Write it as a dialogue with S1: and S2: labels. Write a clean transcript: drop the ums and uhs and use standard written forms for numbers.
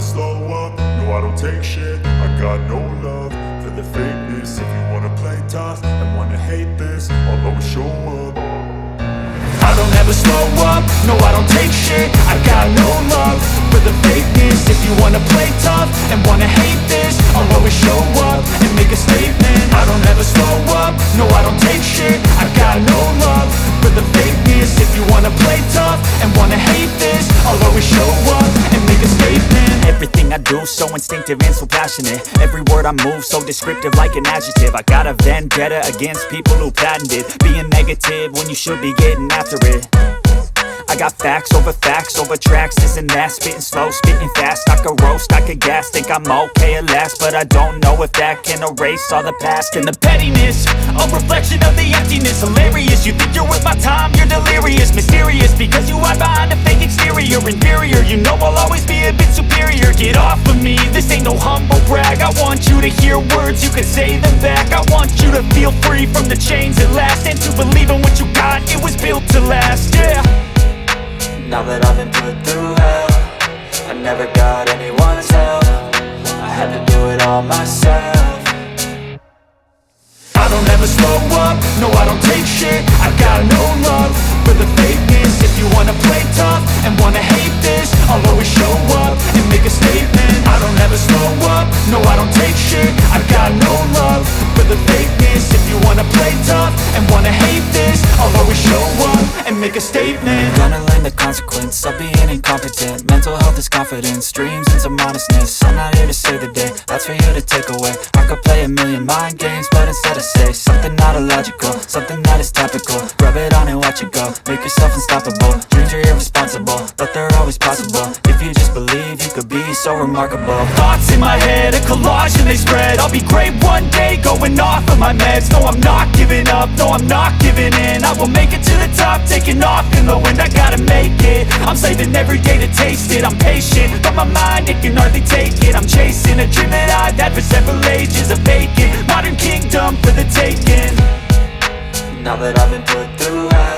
S1: slow up, no I don't take shit. I got no love for the fakeness. If you wanna play tough and wanna hate this, I'll always show up. I don't ever slow up, no I don't take shit. I got no love for the fakeness. If you wanna play tough and wanna hate this, I'll always show up and make a statement. I don't ever slow up, no I don't take shit. I got no love for the fakeness. If you wanna play tough and wanna hate this, I'll always show up and make a statement.
S2: Everything I do so instinctive and so passionate. Every word I move so descriptive like an adjective. I got a vendetta against people who patented being negative when you should be getting after it. I got facts over tracks, this and that. Spitting slow, spitting fast, I could roast, I could gas. Think I'm okay at last, but I don't know if that can erase all the past. And the pettiness, a reflection of the emptiness. Hilarious, you think you're worth my time, you're delirious. Mysterious, because you hide behind a fake exterior. Inferior, you know I'll always be a bit superior. Get off of me, this ain't no humble brag. I want you to hear words, you can say them back. I want you to feel free from the chains at last, and to believe in what you got, it was built to last, yeah.
S3: Now that I've been put through hell, I never got anyone's help. I had to do it all myself.
S1: I don't ever slow up, no I don't take shit. I got no love for the fakeness. If you wanna play tough and wanna hate this, I'll always show up and make a statement. I don't ever slow up, no I don't take shit. I got no love for the fakeness. If you wanna play tough and wanna hate this, I'll always show up and make a statement.
S3: Gonna learn the consequence of being incompetent. Mental health is confidence, dreams and some honestness. I'm not here to save the day, that's for you to take away. I could play a million mind games, but instead I say something not illogical, something that is topical. Rub it on and watch it go, make yourself unstoppable. Dreams are irresponsible, but they're always possible. If you just believe, you could be so remarkable.
S2: Thoughts in my head, a collage and they spread. I'll be great one day, going off of my meds. No, I'm not giving up, no, I'm not giving in. I will make it to the top, taking off in the wind. I gotta make it, I'm saving every day to taste it. I'm patient, but my mind, it can hardly take it. I'm chasing a dream that I've had for several ages. A vacant, modern kingdom for the taking.
S3: Now that I've been put through hell,